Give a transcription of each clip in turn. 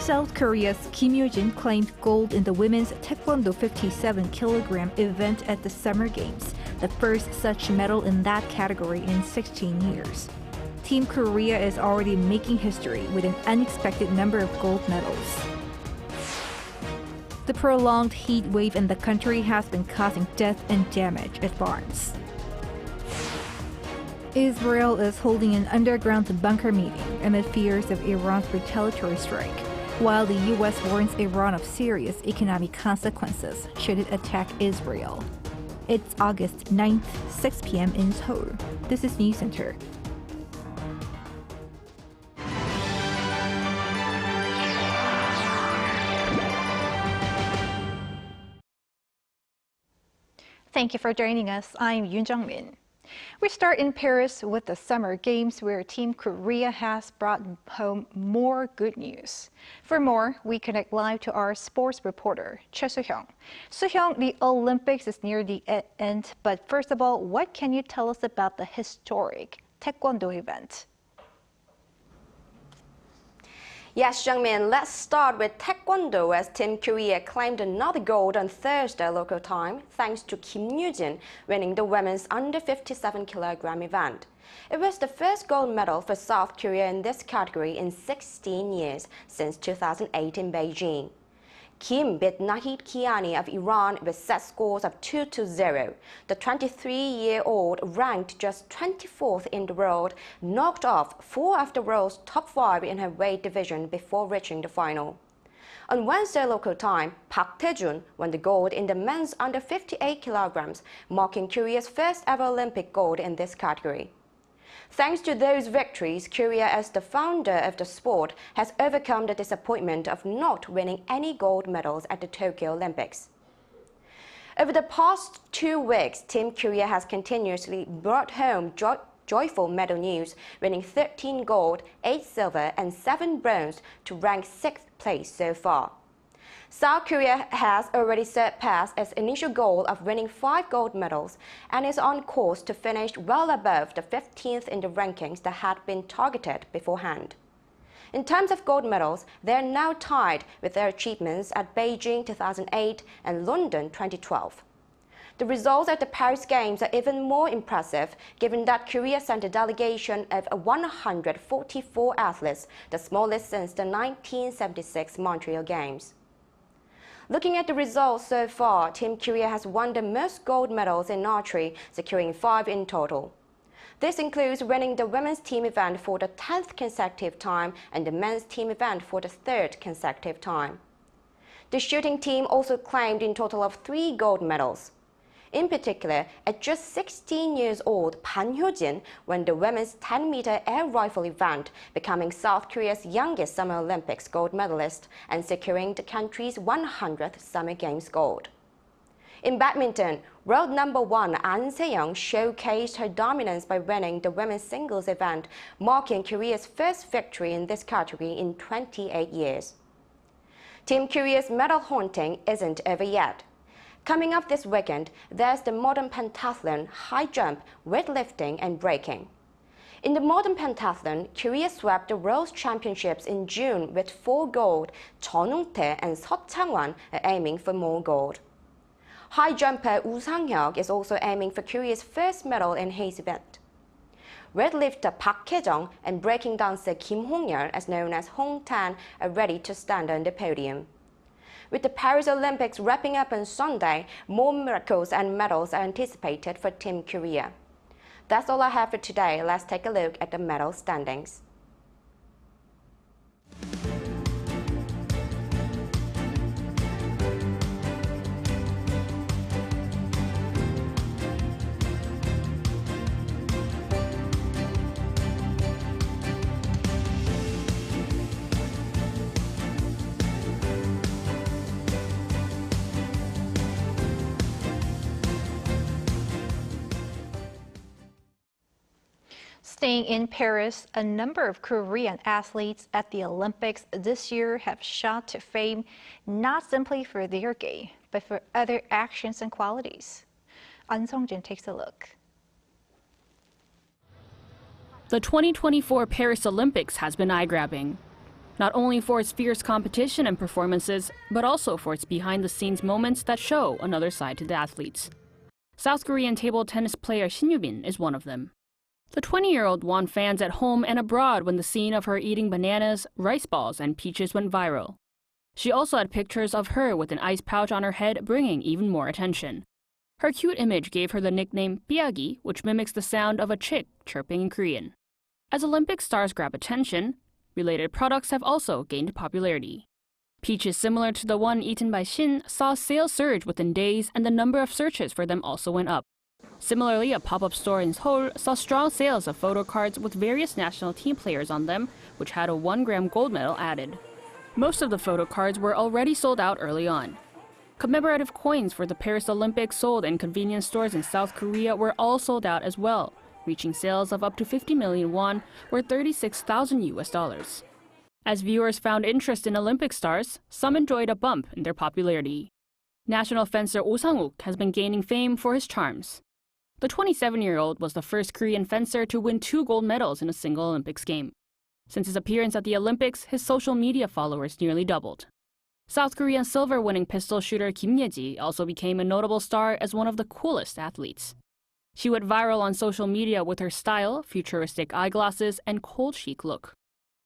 South Korea's Kim Yoo-jin claimed gold in the women's Taekwondo 57-kilogram event at the Summer Games, the first such medal in that category in 16 years. Team Korea is already making history with an unexpected number of gold medals. The prolonged heat wave in the country has been causing death and damage at farms. Israel is holding an underground bunker meeting amid fears of Iran's retaliatory strike, while the U.S. warns Iran of serious economic consequences should it attack Israel. It's August 9th, 6 p.m. in Seoul. This is Newscenter. Thank you for joining us. I'm Yoon. We start in Paris with the Summer Games, where Team Korea has brought home more good news. For more, we connect live to our sports reporter, Choi Soo-hyung. Soo-hyung, the Olympics is near the end, but first of all, what can you tell us about the historic Taekwondo event? Yes, Jungmin, let's start with Taekwondo, as Team Korea claimed another gold on Thursday local time thanks to Kim Yoo-jin winning the women's under 57-kilogram event. It was the first gold medal for South Korea in this category in 16 years since 2008 in Beijing. Kim beat Nahid Kiani of Iran with set scores of 2-0. The 23-year-old, ranked just 24th in the world, knocked off 4 of the world's top 5 in her weight division before reaching the final. On Wednesday local time, Park Tae-jun won the gold in the men's under 58 kilograms, marking Korea's first ever Olympic gold in this category. Thanks to those victories, Korea, as the founder of the sport, has overcome the disappointment of not winning any gold medals at the Tokyo Olympics. Over the past 2 weeks, Team Korea has continuously brought home joyful medal news, winning 13 gold, 8 silver, and 7 bronze to rank 6th place so far. South Korea has already surpassed its initial goal of winning 5 gold medals and is on course to finish well above the 15th in the rankings that had been targeted beforehand. In terms of gold medals, they are now tied with their achievements at Beijing 2008 and London 2012. The results at the Paris Games are even more impressive, given that Korea sent a delegation of 144 athletes, the smallest since the 1976 Montreal Games. Looking at the results so far, Team Korea has won the most gold medals in archery, securing 5 in total. This includes winning the women's team event for the 10th consecutive time and the men's team event for the 3rd consecutive time. The shooting team also claimed in total of 3 gold medals. In particular, at just 16 years old, Pan Hyo-jin won the women's 10-meter air rifle event, becoming South Korea's youngest Summer Olympics gold medalist and securing the country's 100th Summer Games gold. In badminton, world number 1 An Se-young showcased her dominance by winning the women's singles event, marking Korea's first victory in this category in 28 years. Team Korea's medal hunting isn't over yet. Coming up this weekend, there's the modern pentathlon, high jump, weightlifting, and breaking. In the modern pentathlon, Korea swept the World Championships in June with 4 gold. Jeon Ung-tae and Seop Chang-wan are aiming for more gold. High jumper Woo Sang-hyuk is also aiming for Korea's first medal in his event. Weightlifter Park Hae-jung and breaking dancer Kim Hong-yeol, as known as Hong Tan, are ready to stand on the podium. With the Paris Olympics wrapping up on Sunday, more miracles and medals are anticipated for Team Korea. That's all I have for today. Let's take a look at the medal standings. Staying in Paris, a number of Korean athletes at the Olympics this year have shot to fame not simply for their game, but for other actions and qualities. An Sung-jin takes a look. The 2024 Paris Olympics has been eye-grabbing. not only for its fierce competition and performances, but also for its behind-the-scenes moments that show another side to the athletes. South Korean table tennis player Shin Yu-bin is one of them. The 20-year-old won fans at home and abroad when the scene of her eating bananas, rice balls, and peaches went viral. She also had pictures of her with an ice pouch on her head, bringing even more attention. Her cute image gave her the nickname Byagi, which mimics the sound of a chick chirping in Korean. As Olympic stars grab attention, related products have also gained popularity. Peaches similar to the one eaten by Shin saw sales surge within days, and the number of searches for them also went up. Similarly, a pop-up store in Seoul saw strong sales of photo cards with various national team players on them, which had a 1-gram gold medal added. Most of the photo cards were already sold out early on. Commemorative coins for the Paris Olympics sold in convenience stores in South Korea were all sold out as well, reaching sales of up to 50 million won, or $36,000. As viewers found interest in Olympic stars, some enjoyed a bump in their popularity. National fencer Oh Sang-uk has been gaining fame for his charms. The 27-year-old was the first Korean fencer to win 2 gold medals in a single Olympics game. Since his appearance at the Olympics, his social media followers nearly doubled. South Korean silver-winning pistol shooter Kim Ye-ji also became a notable star as one of the coolest athletes. She went viral on social media with her style, futuristic eyeglasses, and cold chic look.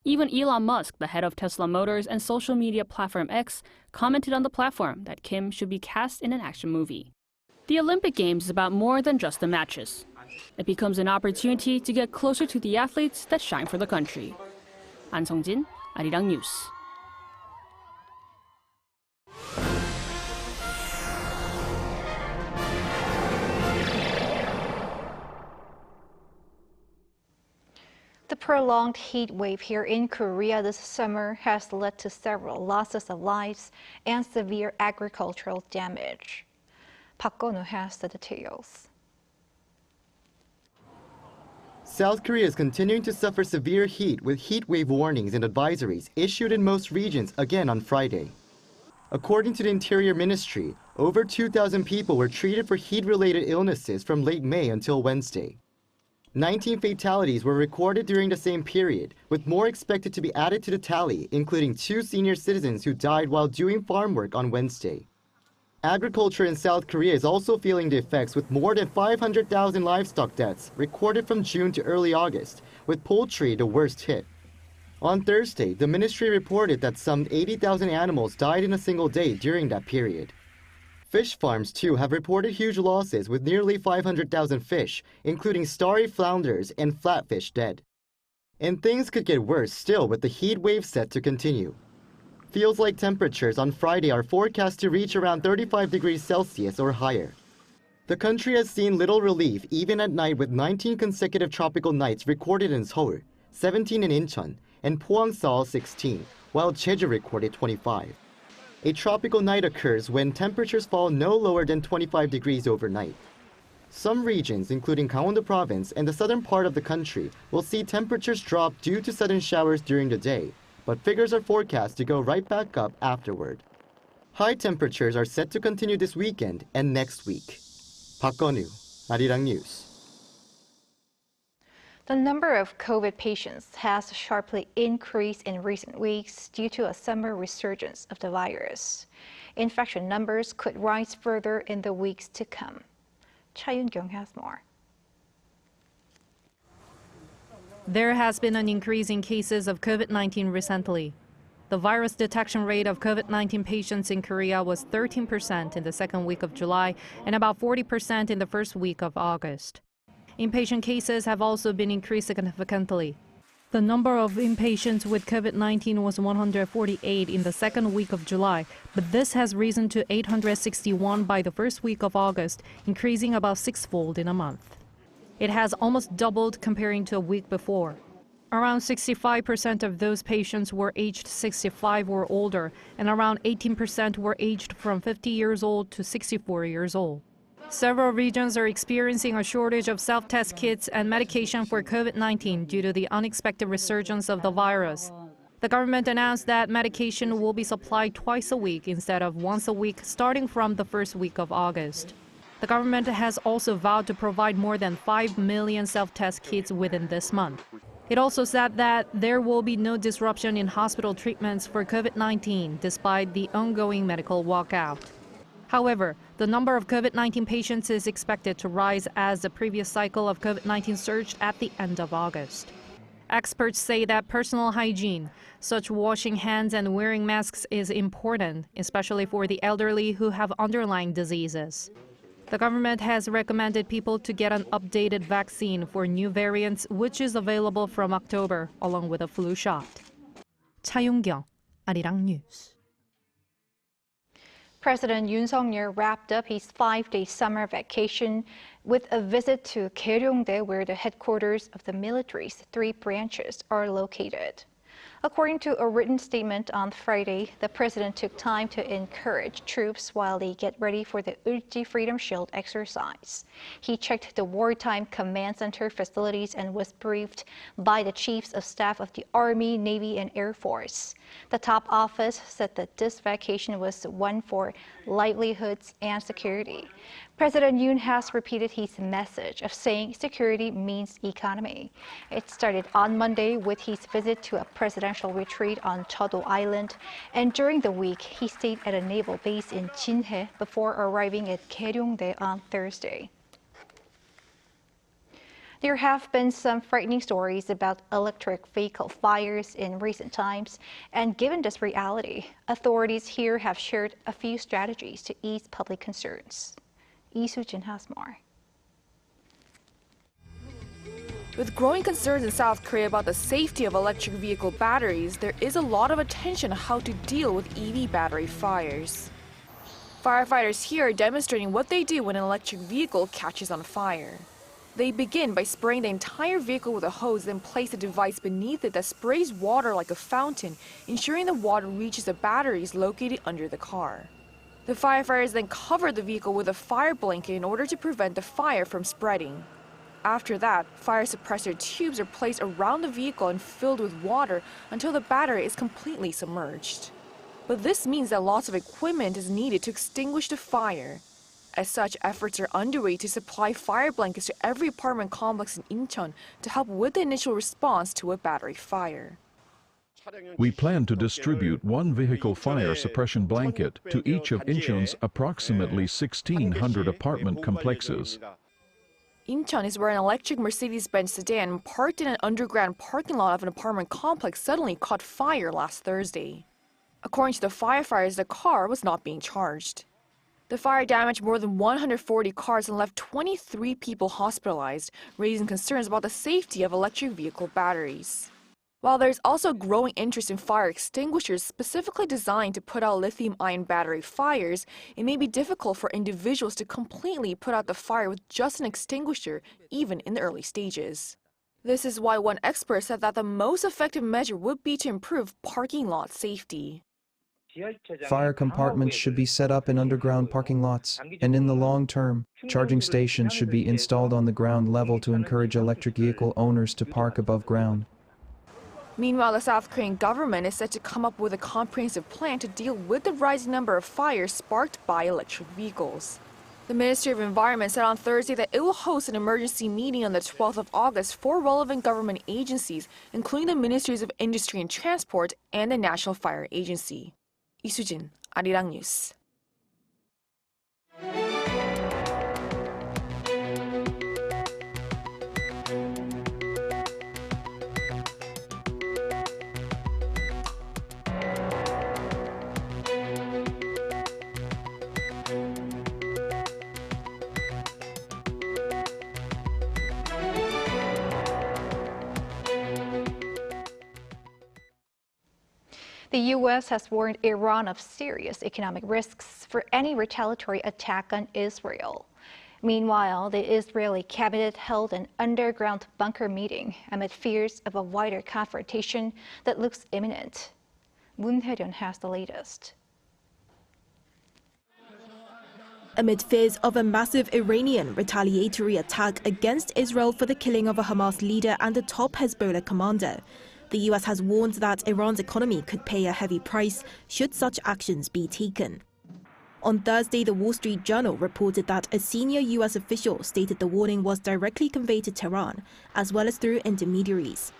Even Elon Musk, the head of Tesla Motors and social media platform X, commented on the platform that Kim should be cast in an action movie. The Olympic Games is about more than just the matches. It becomes an opportunity to get closer to the athletes that shine for the country. An Sung-jin, Arirang News. The prolonged heat wave here in Korea this summer has led to several losses of lives and severe agricultural damage. Park Gon-woo has the details. South Korea is continuing to suffer severe heat with heat wave warnings and advisories issued in most regions again on Friday. According to the Interior Ministry, over 2,000 people were treated for heat-related illnesses from late May until Wednesday. 19 fatalities were recorded during the same period, with more expected to be added to the tally, including 2 senior citizens who died while doing farm work on Wednesday. Agriculture in South Korea is also feeling the effects, with more than 500,000 livestock deaths recorded from June to early August, with poultry the worst hit. On Thursday, the ministry reported that some 80,000 animals died in a single day during that period. Fish farms, too, have reported huge losses, with nearly 500,000 fish, including starry flounders and flatfish, dead. And things could get worse still with the heat wave set to continue. Feels-like temperatures on Friday are forecast to reach around 35 degrees Celsius or higher. The country has seen little relief even at night, with 19 consecutive tropical nights recorded in Seoul, 17 in Incheon, and Pohang-Seoul 16, while Jeju recorded 25. A tropical night occurs when temperatures fall no lower than 25 degrees overnight. Some regions, including Gyeryongdae province and the southern part of the country, will see temperatures drop due to sudden showers during the day, but figures are forecast to go right back up afterward. High temperatures are set to continue this weekend and next week. Park Gon-woo, Arirang News. The number of COVID patients has sharply increased in recent weeks due to a summer resurgence of the virus. Infection numbers could rise further in the weeks to come. Cha Yoon-kyung has more. There has been an increase in cases of COVID-19 recently. The virus detection rate of COVID-19 patients in Korea was 13% in the second week of July and about 40% in the first week of August. Inpatient cases have also been increased significantly. The number of inpatients with COVID-19 was 148 in the second week of July, but this has risen to 861 by the first week of August, increasing about 6-fold in a month. It has almost doubled comparing to a week before. Around 65% of those patients were aged 65 or older, and around 18% were aged from 50 years old to 64 years old. Several regions are experiencing a shortage of self-test kits and medication for COVID-19 due to the unexpected resurgence of the virus. The government announced that medication will be supplied twice a week instead of once a week starting from the first week of August. The government has also vowed to provide more than 5 million self-test kits within this month. It also said that there will be no disruption in hospital treatments for COVID-19 despite the ongoing medical walkout. However, the number of COVID-19 patients is expected to rise as the previous cycle of COVID-19 surged at the end of August. Experts say that personal hygiene, such washing hands and wearing masks, is important, especially for the elderly who have underlying diseases. The government has recommended people to get an updated vaccine for new variants, which is available from October, along with a flu shot. 차윤경, Arirang News. President Yoon wrapped up his 5-day summer vacation with a visit to Gyeryongdae, where the headquarters of the military's 3 branches are located. According to a written statement on Friday, the president took time to encourage troops while they get ready for the Ulchi Freedom Shield exercise. He checked the wartime command center facilities and was briefed by the chiefs of staff of the Army, Navy, and Air Force. The top office said that this vacation was one for livelihoods and security. President Yoon has repeated his message of saying security means economy. It started on Monday with his visit to a presidential retreat on Cheodo Island, and during the week he stayed at a naval base in Jinhae before arriving at Gyeryongdae on Thursday. There have been some frightening stories about electric vehicle fires in recent times, and given this reality, authorities here have shared a few strategies to ease public concerns. Lee Soo-jin has more. With growing concerns in South Korea about the safety of electric vehicle batteries, there is a lot of attention on how to deal with EV battery fires. Firefighters here are demonstrating what they do when an electric vehicle catches on fire. They begin by spraying the entire vehicle with a hose, then place a device beneath it that sprays water like a fountain, ensuring the water reaches the batteries located under the car. The firefighters then cover the vehicle with a fire blanket in order to prevent the fire from spreading. After that, fire suppressor tubes are placed around the vehicle and filled with water until the battery is completely submerged. But this means that lots of equipment is needed to extinguish the fire. As such, efforts are underway to supply fire blankets to every apartment complex in Incheon to help with the initial response to a battery fire. We plan to distribute 1 vehicle fire suppression blanket to each of Incheon's approximately 1,600 apartment complexes. Incheon is where an electric Mercedes-Benz sedan parked in an underground parking lot of an apartment complex suddenly caught fire last Thursday. According to the firefighters, the car was not being charged. The fire damaged more than 140 cars and left 23 people hospitalized, raising concerns about the safety of electric vehicle batteries. While there is also growing interest in fire extinguishers specifically designed to put out lithium-ion battery fires, it may be difficult for individuals to completely put out the fire with just an extinguisher, even in the early stages. This is why one expert said that the most effective measure would be to improve parking lot safety. Fire compartments should be set up in underground parking lots, and in the long term, charging stations should be installed on the ground level to encourage electric vehicle owners to park above ground. Meanwhile, the South Korean government is set to come up with a comprehensive plan to deal with the rising number of fires sparked by electric vehicles. The Ministry of Environment said on Thursday that it will host an emergency meeting on the 12th of August for relevant government agencies, including the Ministries of Industry and Transport and the National Fire Agency. Lee Soo-jin, Arirang News. The U.S. has warned Iran of serious economic risks for any retaliatory attack on Israel. Meanwhile, the Israeli cabinet held an underground bunker meeting amid fears of a wider confrontation that looks imminent. Moon Hae-ryun has the latest. Amid fears of a massive Iranian retaliatory attack against Israel for the killing of a Hamas leader and a top Hezbollah commander, the U.S. has warned that Iran's economy could pay a heavy price should such actions be taken. On Thursday, the Wall Street Journal reported that a senior U.S. official stated the warning was directly conveyed to Tehran, as well as through intermediaries.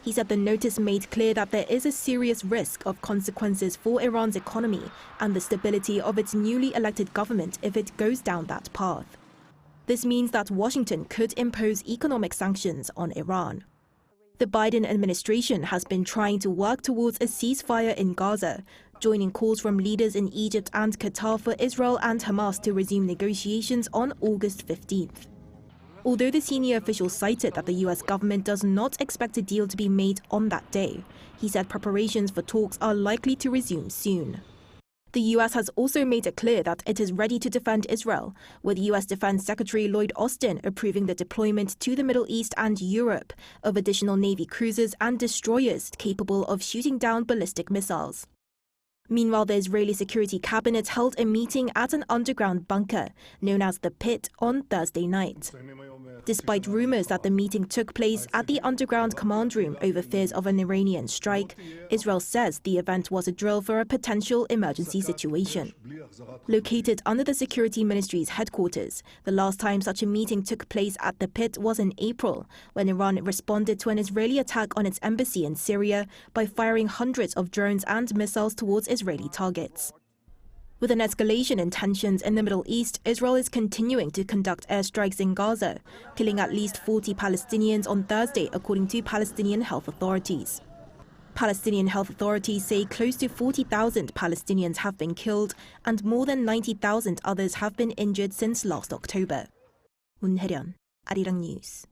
He said the notice made clear that there is a serious risk of consequences for Iran's economy and the stability of its newly elected government if it goes down that path. This means that Washington could impose economic sanctions on Iran. The Biden administration has been trying to work towards a ceasefire in Gaza, joining calls from leaders in Egypt and Qatar for Israel and Hamas to resume negotiations on August 15th. Although the senior official cited that the US government does not expect a deal to be made on that day, he said preparations for talks are likely to resume soon. The US has also made it clear that it is ready to defend Israel, with US Defense Secretary Lloyd Austin approving the deployment to the Middle East and Europe of additional Navy cruisers and destroyers capable of shooting down ballistic missiles. Meanwhile, the Israeli Security Cabinet held a meeting at an underground bunker known as the Pit on Thursday night. Despite rumors that the meeting took place at the underground command room over fears of an Iranian strike, Israel says the event was a drill for a potential emergency situation. Located under the Security Ministry's headquarters, the last time such a meeting took place at the Pit was in April, when Iran responded to an Israeli attack on its embassy in Syria by firing hundreds of drones and missiles towards Israeli targets. With an escalation in tensions in the Middle East, Israel is continuing to conduct airstrikes in Gaza, killing at least 40 Palestinians on Thursday, according to Palestinian health authorities. Palestinian health authorities say close to 40,000 Palestinians have been killed and more than 90,000 others have been injured since last October. 문혜련, Arirang News.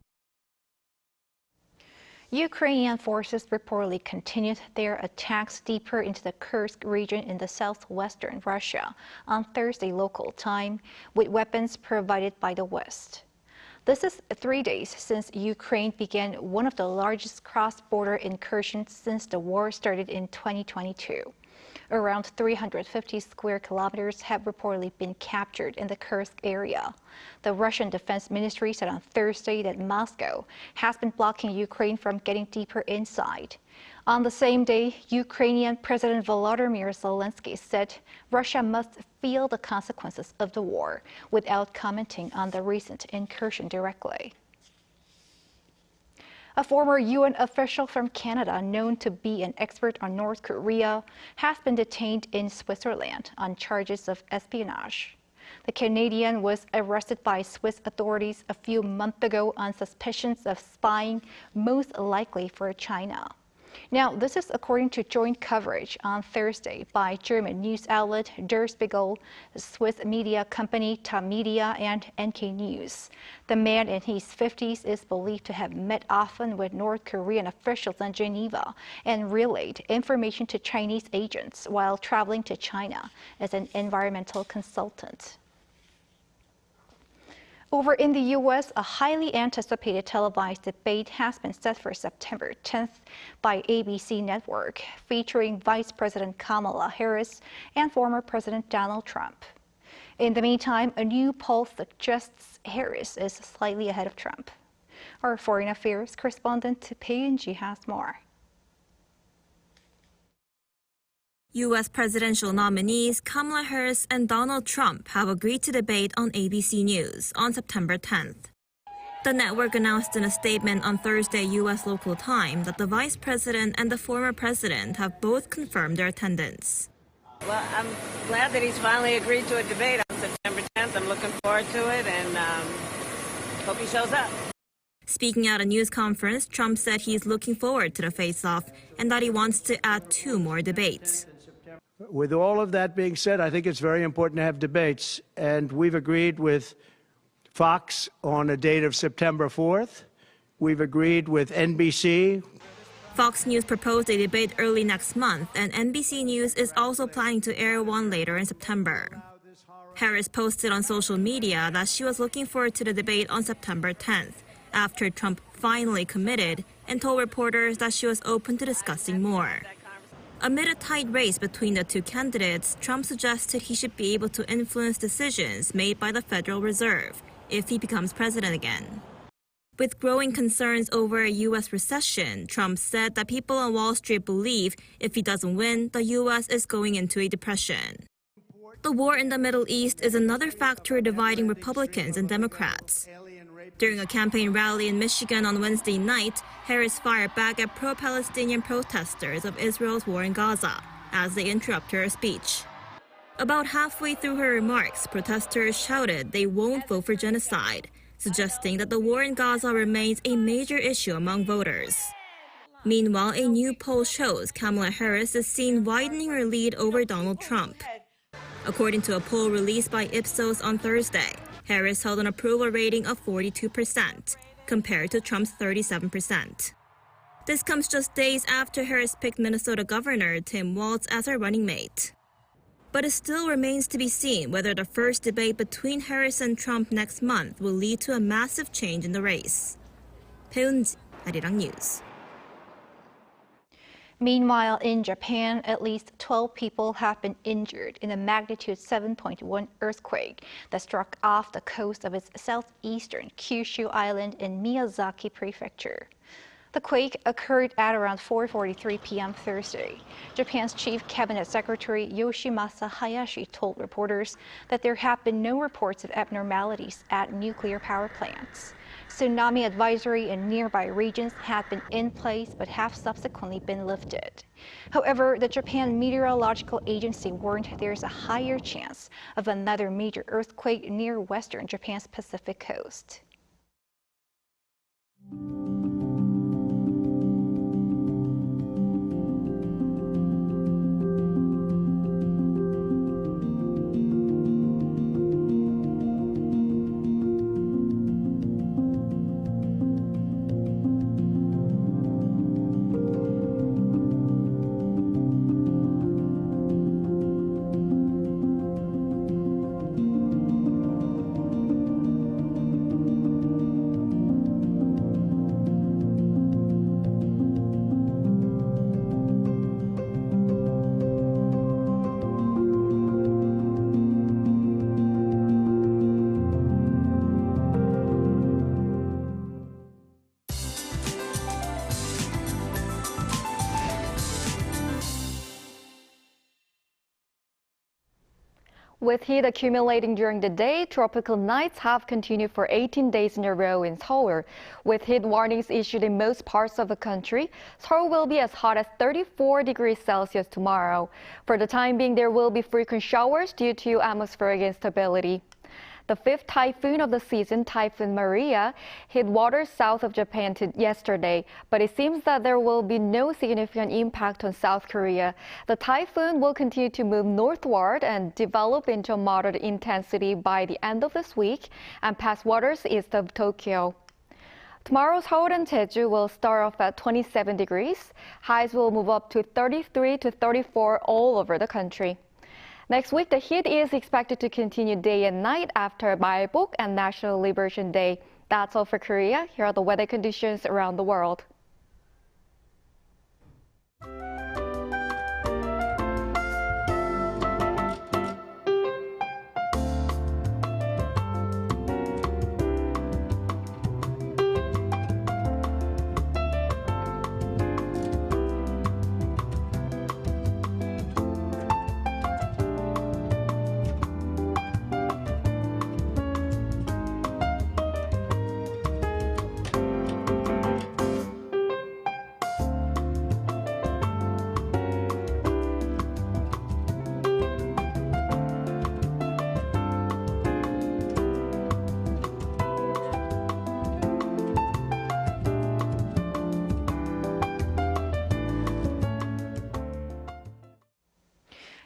Ukrainian forces reportedly continued their attacks deeper into the Kursk region in the southwestern Russia on Thursday local time, with weapons provided by the West. This is 3 days since Ukraine began one of the largest cross-border incursions since the war started in 2022. Around 350 square kilometers have reportedly been captured in the Kursk area. The Russian Defense Ministry said on Thursday that Moscow has been blocking Ukraine from getting deeper inside. On the same day, Ukrainian President Volodymyr Zelensky said Russia must feel the consequences of the war without commenting on the recent incursion directly. A former UN official from Canada known to be an expert on North Korea has been detained in Switzerland on charges of espionage. The Canadian was arrested by Swiss authorities a few months ago on suspicions of spying, most likely for China. Now, this is according to joint coverage on Thursday by German news outlet Der Spiegel, Swiss media company Tamedia, and NK News. The man in his 50s is believed to have met often with North Korean officials in Geneva and relayed information to Chinese agents while traveling to China as an environmental consultant. Over in the U.S., a highly anticipated televised debate has been set for September 10th by ABC Network, featuring Vice President Kamala Harris and former President Donald Trump. In the meantime, a new poll suggests Harris is slightly ahead of Trump. Our foreign affairs correspondent Pei-Yun-ji has more. U.S. presidential nominees Kamala Harris and Donald Trump have agreed to debate on ABC News on September 10th. The network announced in a statement on Thursday U.S. local time that the vice president and the former president have both confirmed their attendance. Well, I'm glad that he's finally agreed to a debate on September 10th. I'm looking forward to it and hope he shows up. Speaking at a news conference, Trump said he's looking forward to the face-off and that he wants to add 2 more debates. With all of that being said, I think it's very important to have debates, and we've agreed with Fox on a date of September 4th. We've agreed with NBC. Fox News proposed a debate early next month, and NBC News is also planning to air one later in September. Harris posted on social media that she was looking forward to the debate on September 10th, after Trump finally committed and told reporters that she was open to discussing more. Amid a tight race between the 2 candidates, Trump suggested he should be able to influence decisions made by the Federal Reserve if he becomes president again. With growing concerns over a U.S. recession, Trump said that people on Wall Street believe if he doesn't win, the U.S. is going into a depression. The war in the Middle East is another factor dividing Republicans and Democrats. During a campaign rally in Michigan on Wednesday night, Harris fired back at pro-Palestinian protesters of Israel's war in Gaza as they interrupted her speech. About halfway through her remarks, protesters shouted they won't vote for genocide, suggesting that the war in Gaza remains a major issue among voters. Meanwhile, a new poll shows Kamala Harris is seen widening her lead over Donald Trump. According to a poll released by Ipsos on Thursday, Harris held an approval rating of 42%, compared to Trump's 37%. This comes just days after Harris picked Minnesota Governor Tim Walz as her running mate. But it still remains to be seen whether the first debate between Harris and Trump next month will lead to a massive change in the race. 배은지, Arirang News. Meanwhile, in Japan, at least 12 people have been injured in a magnitude 7.1 earthquake that struck off the coast of its southeastern Kyushu island in Miyazaki Prefecture. The quake occurred at around 4:43 p.m. Thursday. Japan's Chief Cabinet Secretary Yoshimasa Hayashi told reporters that there have been no reports of abnormalities at nuclear power plants. Tsunami advisory in nearby regions have been in place but have subsequently been lifted. However, the Japan Meteorological Agency warned there's a higher chance of another major earthquake near western Japan's Pacific coast. With heat accumulating during the day, tropical nights have continued for 18 days in a row in Seoul. With heat warnings issued in most parts of the country, Seoul will be as hot as 34 degrees Celsius tomorrow. For the time being, there will be frequent showers due to atmospheric instability. The fifth typhoon of the season, Typhoon Maria, hit waters south of Japan yesterday, but it seems that there will be no significant impact on South Korea. The typhoon will continue to move northward and develop into moderate intensity by the end of this week and pass waters east of Tokyo. Tomorrow, Seoul and Jeju will start off at 27 degrees. Highs will move up to 33 to 34 all over the country. Next week, the heat is expected to continue day and night after Mailbok and National Liberation Day. That's all for Korea. Here are the weather conditions around the world.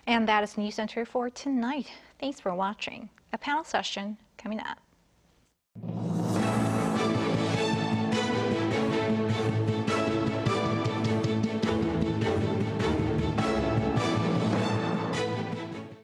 And that is Newscenter for tonight. Thanks for watching. A panel session coming up.